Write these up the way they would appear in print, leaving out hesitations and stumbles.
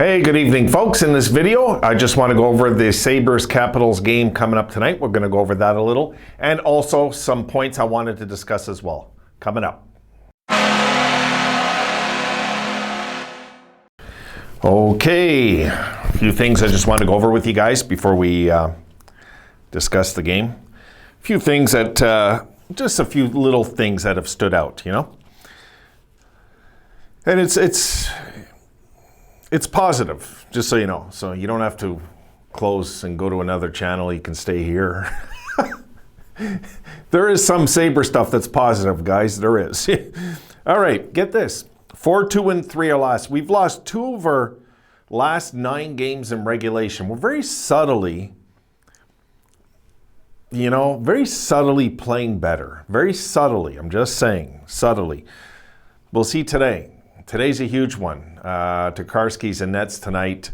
Hey, good evening, folks. In this video, I just want to go over the Sabres-Capitals game coming up tonight. We're going to go over that a little, and also some points I wanted to discuss as well. Coming up. Okay, a few things I just want to go over with you guys before we discuss the game. A few things that, just a few little things that have stood out, you know? And it's positive, just so you know. So you don't have to close and go to another channel. You can stay here. There is some Sabre stuff that's positive, guys. There is. All right, get this. 4-2-3 or last. We've lost 2 of our last 9 games in regulation. We're very subtly, very subtly playing better. Very subtly. I'm just saying, subtly. We'll see today. Today's a huge one. Tokarski's and Nets tonight.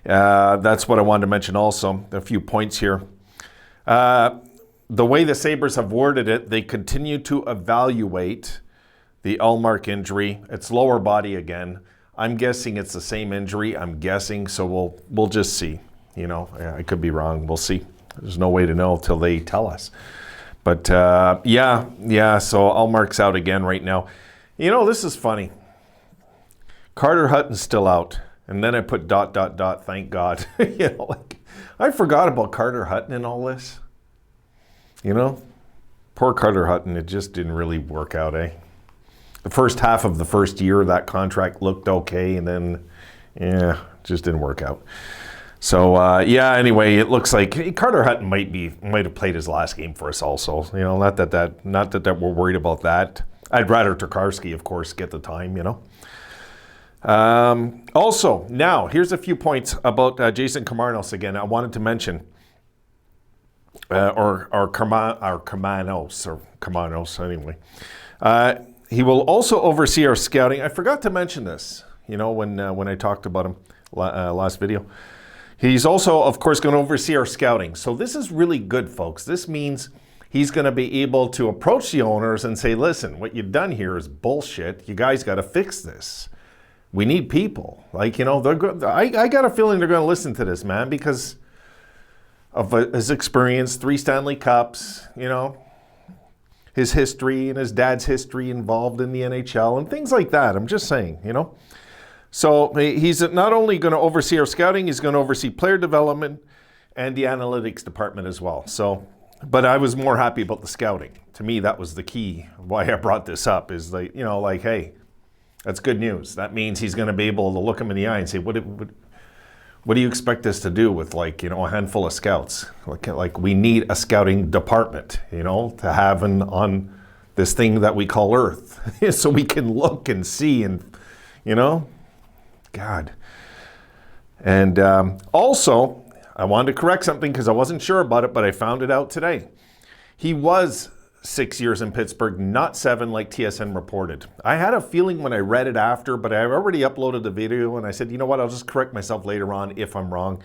That's what I wanted to mention also. A few points here. The way the Sabres have worded it, they continue to evaluate the Ullmark injury. It's lower body again. I'm guessing it's the same injury. I'm guessing, so we'll just see. I could be wrong. We'll see. There's no way to know till they tell us. But yeah. So Ullmark's out again right now. This is funny. Carter Hutton's still out. And then I put ... thank God. I forgot about Carter Hutton and all this. Poor Carter Hutton, it just didn't really work out, eh? The first half of the first year, that contract looked okay, and then, it just didn't work out. So, anyway, it looks like Carter Hutton might have played his last game for us also. Not that we're worried about that. I'd rather Tokarski, of course, get the time, Also, now, here's a few points about Jason Kamarnos again. I wanted to mention, Kamarnos, anyway. He will also oversee our scouting. I forgot to mention this, when I talked about him last video. He's also, of course, going to oversee our scouting. So this is really good, folks. This means he's going to be able to approach the owners and say, listen, what you've done here is bullshit. You guys got to fix this. We need people. I got a feeling they're going to listen to this, man, because of his experience, 3 Stanley Cups, his history and his dad's history involved in the NHL and things like that. I'm just saying, So he's not only going to oversee our scouting, he's going to oversee player development and the analytics department as well. So, but I was more happy about the scouting. To me, that was the key. Why I brought this up is hey, that's good news. That means he's going to be able to look him in the eye and say, what do you expect us to do with a handful of scouts? Like we need a scouting department, to have on this thing that we call Earth, so we can look and see and, God. And also, I wanted to correct something because I wasn't sure about it, but I found it out today. He was 6 years in Pittsburgh, not 7 like TSN reported. I had a feeling when I read it after, but I already uploaded the video and I said, you know what, I'll just correct myself later on if I'm wrong.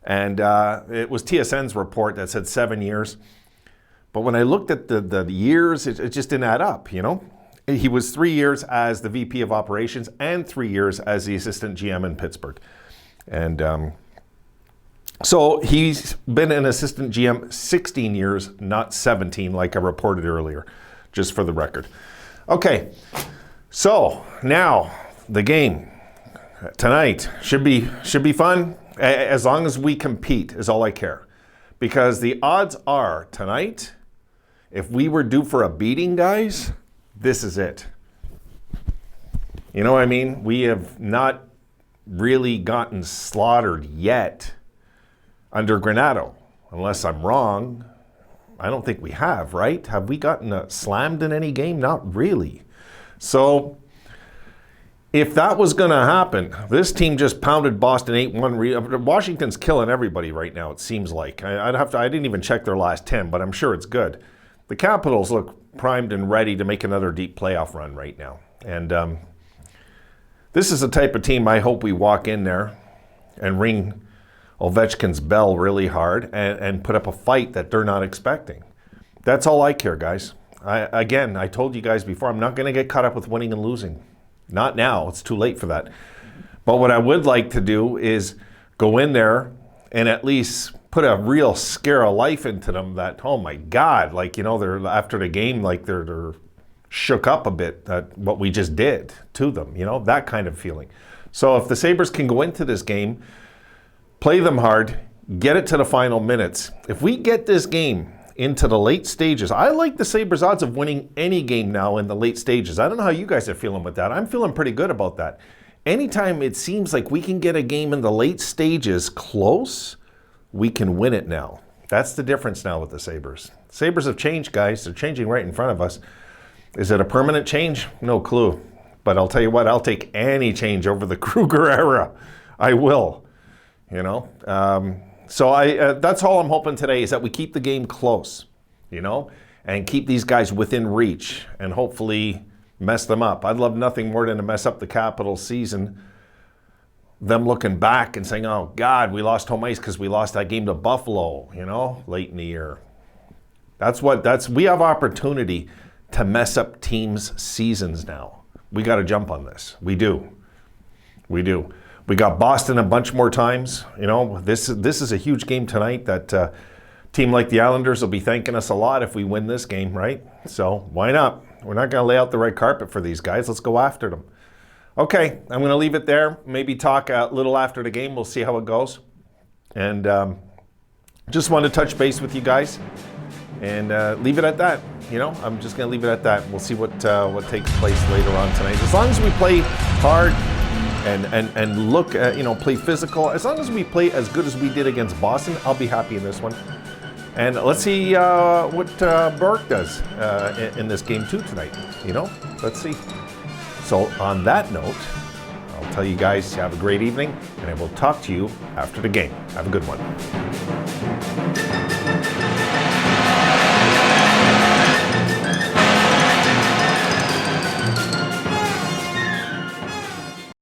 And it was TSN's report that said 7 years. But when I looked at the years, it just didn't add up, He was 3 years as the VP of Operations and 3 years as the assistant GM in Pittsburgh. And so he's been an assistant GM 16 years, not 17 like I reported earlier, just for the record. Okay, so now the game tonight should be fun. As long as we compete is all I care. Because the odds are tonight, if we were due for a beating, guys, this is it. You know what I mean? We have not really gotten slaughtered yet under Granato, unless I'm wrong. I don't think we have, right? Have we gotten slammed in any game? Not really. So if that was going to happen, this team just pounded Boston 8-1. Washington's killing everybody right now, it seems like. I didn't even check their last 10, but I'm sure it's good. The Capitals look primed and ready to make another deep playoff run right now. And this is the type of team I hope we walk in there and ring Ovechkin's bell really hard and put up a fight that they're not expecting. That's all I care, guys. I told you guys before, I'm not going to get caught up with winning and losing. Not now. It's too late for that. But what I would like to do is go in there and at least put a real scare of life into them that, oh my God, like, you know, they're after the game, like they're shook up a bit at what we just did to them, you know, that kind of feeling. So if the Sabres can go into this game, play them hard, get it to the final minutes. If we get this game into the late stages, I like the Sabres' odds of winning any game now in the late stages. I don't know how you guys are feeling with that. I'm feeling pretty good about that. Anytime it seems like we can get a game in the late stages close, we can win it now. That's the difference now with the Sabres. Sabres have changed, guys. They're changing right in front of us. Is it a permanent change? No clue. But I'll tell you what, I'll take any change over the Kruger era. I will, you know. So that's all I'm hoping today, is that we keep the game close, you know, and keep these guys within reach and hopefully mess them up. I'd love nothing more than to mess up the Capitals season, them looking back and saying, oh God, we lost home ice because we lost that game to Buffalo, you know, late in the year. We have opportunity to mess up teams' seasons now. We got to jump on this. We do. We got Boston a bunch more times. You know, this is a huge game tonight that team like the Islanders will be thanking us a lot if we win this game, right? So why not? We're not going to lay out the red carpet for these guys. Let's go after them. Okay, I'm going to leave it there. Maybe talk a little after the game. We'll see how it goes. And just wanted to touch base with you guys and leave it at that. You know, I'm just going to leave it at that. We'll see what takes place later on tonight. As long as we play hard and look, you know, play physical. As long as we play as good as we did against Boston, I'll be happy in this one. And let's see what Burke does in this game too tonight. You know, let's see. So on that note, I'll tell you guys have a great evening, and I will talk to you after the game. Have a good one.